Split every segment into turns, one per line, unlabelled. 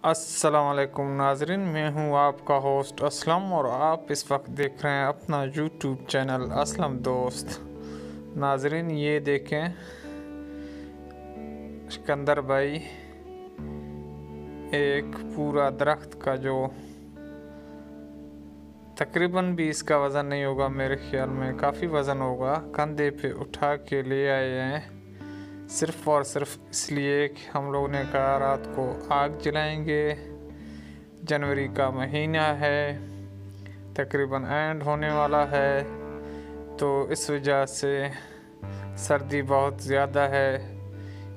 अस्सलामुअलैकुम नाजरीन, मैं हूं आपका होस्ट असलम और आप इस वक्त देख रहे हैं अपना यूट्यूब चैनल असलम दोस्त। नाजरीन ये देखें, सिकंदर भाई एक पूरा दरख्त का जो तकरीबन भी इसका वज़न नहीं होगा, मेरे ख्याल में काफ़ी वज़न होगा, कंधे पे उठा के ले आए हैं सिर्फ़ और सिर्फ इसलिए कि हम लोगों ने कहा रात को आग जलाएंगे। जनवरी का महीना है, तकरीबन एंड होने वाला है, तो इस वजह से सर्दी बहुत ज़्यादा है।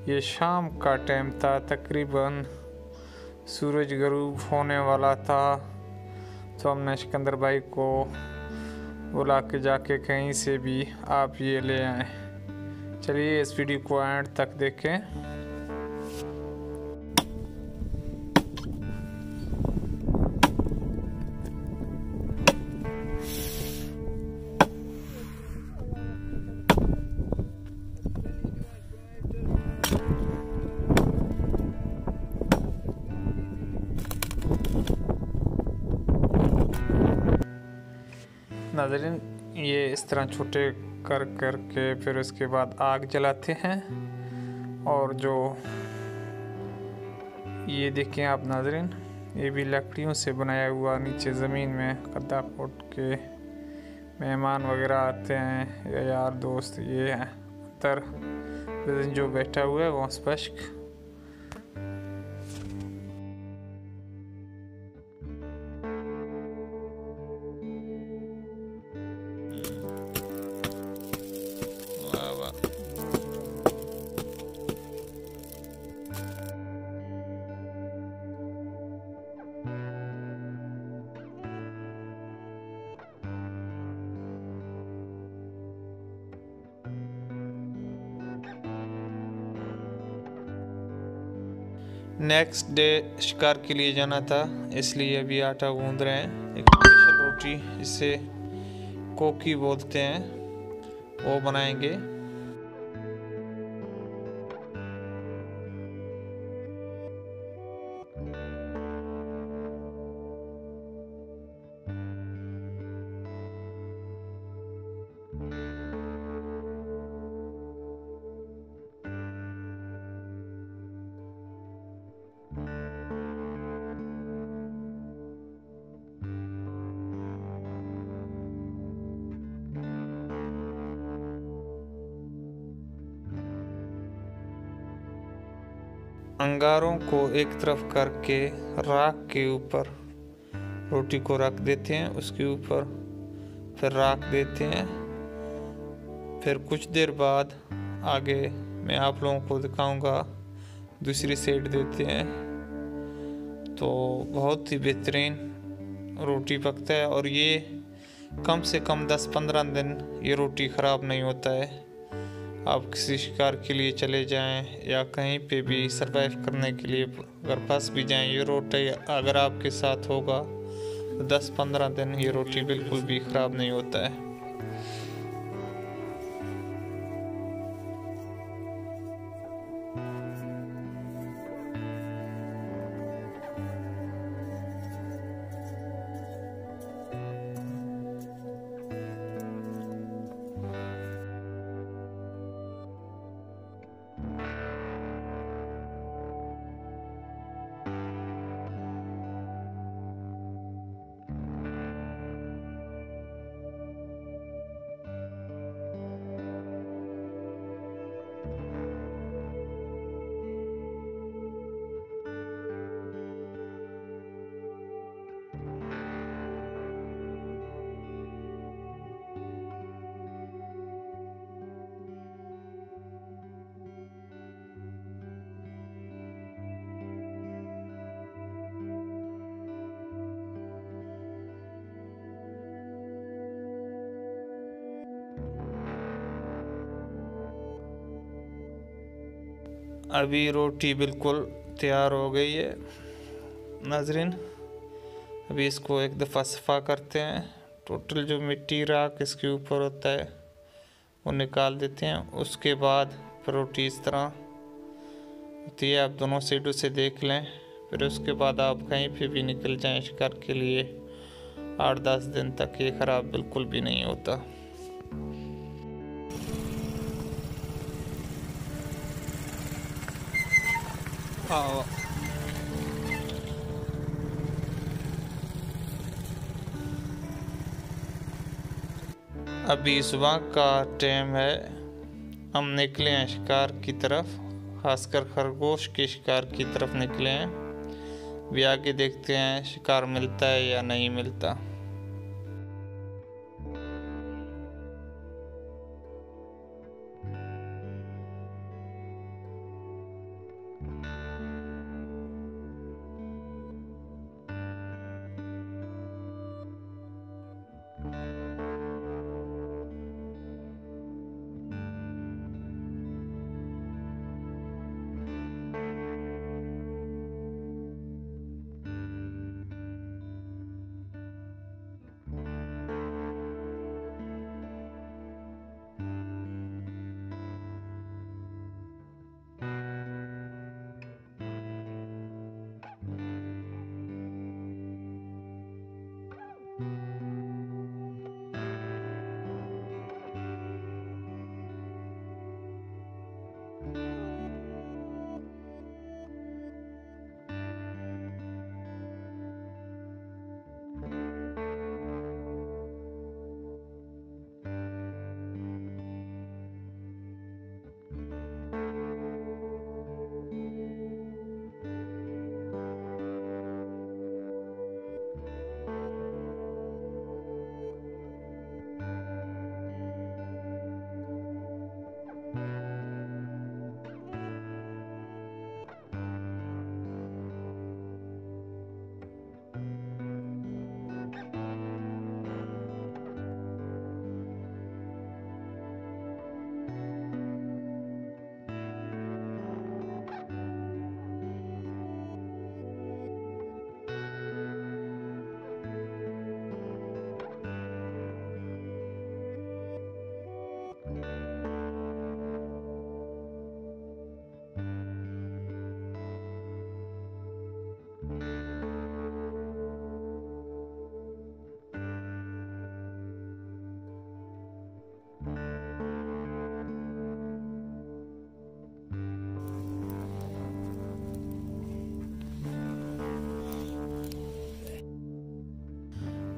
ये शाम का टाइम था, तकरीबन सूरज गरूब होने वाला था, तो हमने सिकंदर भाई को बुला के जाके कहीं से भी आप ये ले आए। चलिए इस वीडियो को एंड तक देखें। नाज़रीन ये इस तरह छोटे कर के फिर उसके बाद आग जलाते हैं, और जो ये देखें आप नाज़रीन, ये भी लकड़ियों से बनाया हुआ, नीचे ज़मीन में गद्दा कोट के मेहमान वगैरह आते हैं या यार दोस्त, ये है अंदर जो बैठा हुआ है वो स्पष्ट। नेक्स्ट डे शिकार के लिए जाना था, इसलिए अभी आटा गूंद रहे हैं। एक स्पेशल रोटी जिसे कोकी बोलते हैं वो बनाएंगे। अंगारों को एक तरफ करके राख के ऊपर रोटी को रख देते हैं, उसके ऊपर फिर राख देते हैं। फिर कुछ देर बाद आगे मैं आप लोगों को दिखाऊंगा, दूसरी साइड देते हैं तो बहुत ही बेहतरीन रोटी पकता है। और ये कम से कम 10-15 दिन ये रोटी ख़राब नहीं होता है। आप किसी शिकार के लिए चले जाएं या कहीं पे भी सरवाइव करने के लिए अगर फंस भी जाएं, ये रोटी अगर आपके साथ होगा तो 10-15 दिन ये रोटी बिल्कुल भी ख़राब नहीं होता है। अभी रोटी बिल्कुल तैयार हो गई है नाजरीन। अभी इसको एक दफ़ा सफ़ा करते हैं, टोटल जो मिट्टी राख इसके ऊपर होता है वो निकाल देते हैं। उसके बाद रोटी इस तरह होती है, आप दोनों साइडों से देख लें, फिर उसके बाद आप कहीं पे भी निकल जाएं शिकार के लिए, 8-10 दिन तक ये ख़राब बिल्कुल भी नहीं होता। अभी सुबह का टाइम है, हम निकले हैं शिकार की तरफ, खासकर खरगोश के शिकार की तरफ निकले हैं। भी आगे देखते हैं शिकार मिलता है या नहीं मिलता।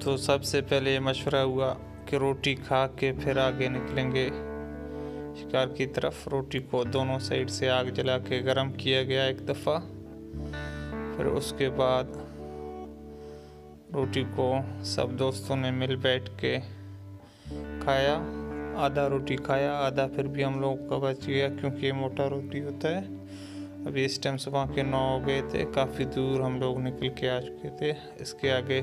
तो सबसे पहले ये मशवरा हुआ कि रोटी खा के फिर आगे निकलेंगे शिकार की तरफ। रोटी को दोनों साइड से आग जला के गर्म किया गया एक दफ़ा, फिर उसके बाद रोटी को सब दोस्तों ने मिल बैठ के खाया। आधा रोटी खाया, आधा फिर भी हम लोगों का बच गया क्योंकि ये मोटा रोटी होता है। अभी इस टाइम सुबह के 9 हो गए थे, काफ़ी दूर हम लोग निकल के आ चुके थे। इसके आगे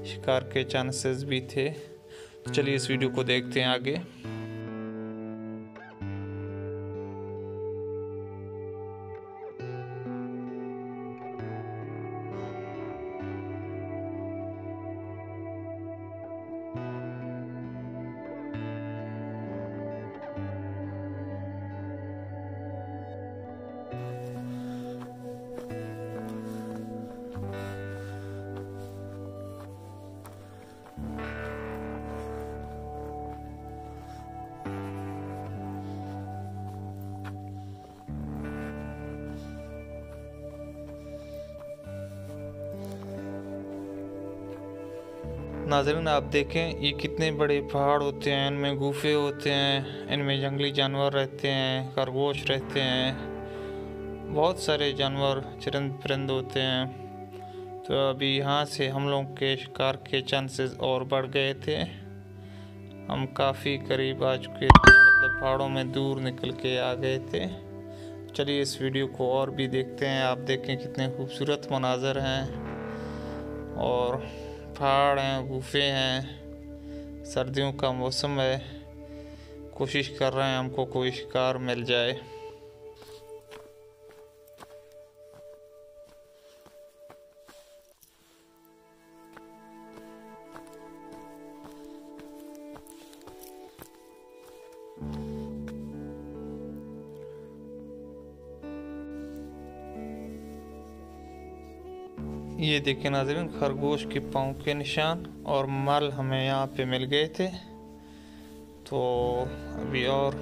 शिकार के चांसेस भी थे। तो चलिए इस वीडियो को देखते हैं आगे। नाज़रीन, आप देखें ये कितने बड़े पहाड़ होते हैं, इनमें गुफे होते हैं, इनमें जंगली जानवर रहते हैं, खरगोश रहते हैं, बहुत सारे जानवर चरिंद परिंद होते हैं। तो अभी यहाँ से हम लोग के शिकार के चांसेस और बढ़ गए थे। हम काफ़ी करीब आ चुके थे, मतलब पहाड़ों में दूर निकल के आ गए थे। चलिए इस वीडियो को और भी देखते हैं। आप देखें कितने खूबसूरत मनाज़र हैं, और पहाड़ हैं, गुफे हैं, सर्दियों का मौसम है। कोशिश कर रहे हैं हमको कोई शिकार मिल जाए। ये देखिए नाज़रीन, खरगोश के पाँव के निशान और मल हमें यहाँ पे मिल गए थे। तो अभी और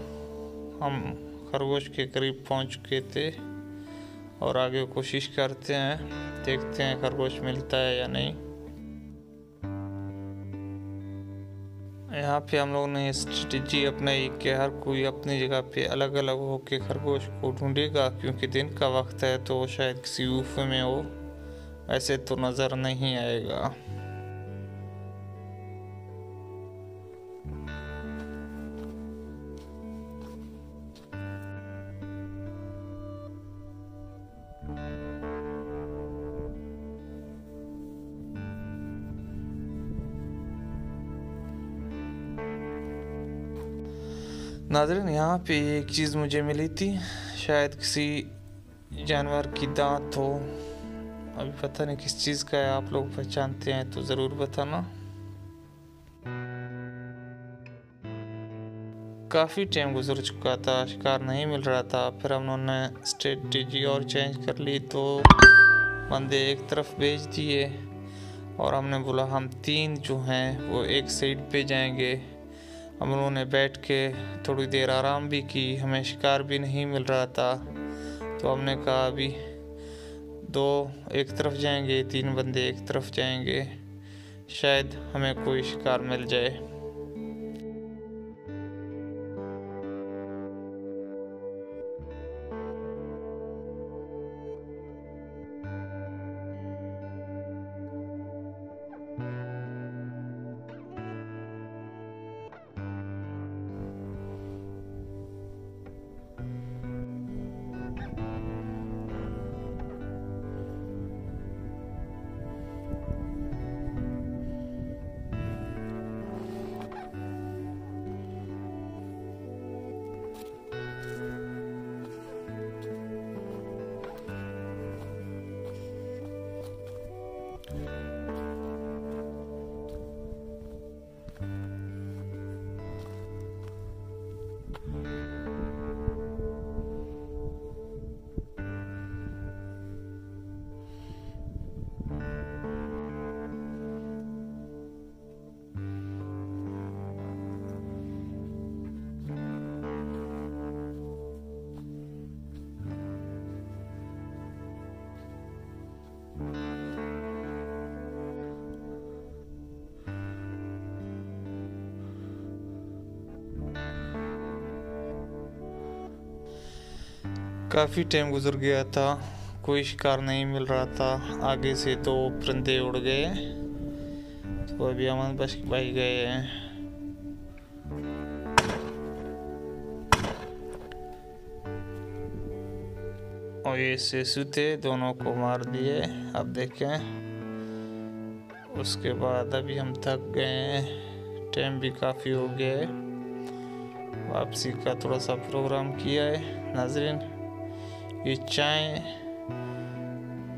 हम खरगोश के करीब पहुँच चुके थे और आगे कोशिश करते हैं, देखते हैं खरगोश मिलता है या नहीं। यहाँ पे हम लोगों ने स्ट्रेटजी अपनाई कि हर कोई अपनी जगह पे अलग अलग होके खरगोश को ढूंढेगा, क्योंकि दिन का वक्त है तो शायद किसी गुफे में हो, ऐसे तो नज़र नहीं आएगा। नाज़रीन, यहाँ पे एक चीज़ मुझे मिली थी, शायद किसी जानवर की दांत हो, अभी पता नहीं किस चीज़ का है। आप लोग पहचानते हैं तो ज़रूर बताना। काफ़ी टाइम गुजर चुका था, शिकार नहीं मिल रहा था। फिर हम लोगों ने स्ट्रेटजी और चेंज कर ली, तो बंदे एक तरफ भेज दिए और हमने बोला हम 3 जो हैं वो एक साइड पे जाएंगे। हम लोगों ने बैठ के थोड़ी देर आराम भी की, हमें शिकार भी नहीं मिल रहा था। तो हमने कहा अभी 2 एक तरफ जाएंगे, 3 बंदे एक तरफ जाएंगे, शायद हमें कोई शिकार मिल जाए। काफ़ी टाइम गुजर गया था, कोई शिकार नहीं मिल रहा था। आगे से 2 परिंदे उड़ गए, तो अभी अमन बश भाई गए हैं। और ये सेसु थे, दोनों को मार दिए। अब देखें, उसके बाद अभी हम थक गए हैं, टाइम भी काफ़ी हो गया है, वापसी का थोड़ा सा प्रोग्राम किया है। नाज़रीन, ये चाय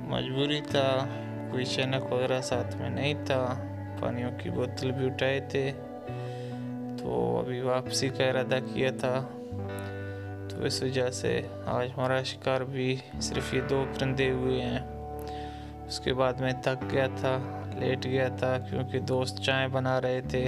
मजबूरी था, कोई चैनक वगैरह साथ में नहीं था, पानियों की बोतल भी उठाए थे, तो अभी वापसी का इरादा किया था। तो इस वजह से आज हमारा शिकार भी सिर्फ ये 2 परिंदे हुए हैं। उसके बाद मैं थक गया था, लेट गया था, क्योंकि दोस्त चाय बना रहे थे,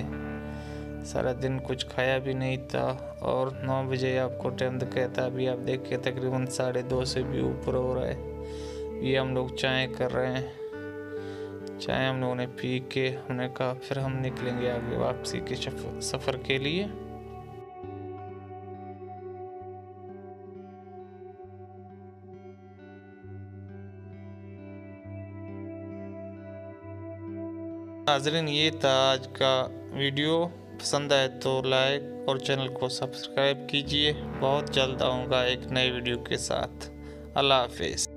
सारा दिन कुछ खाया भी नहीं था। और 9 बजे आपको टाइम दिखाया था, अभी आप देखिए तकरीबन 2:30 से भी ऊपर हो रहा है। ये हम लोग चाय कर रहे हैं, चाय हम लोगों ने पी के हमने कहा फिर हम निकलेंगे आगे वापसी के सफ़र के लिए। नाज़रीन, ये था आज का वीडियो, पसंद आए तो लाइक और चैनल को सब्सक्राइब कीजिए। बहुत जल्द आऊँगा एक नए वीडियो के साथ। अल्लाह हाफिज़।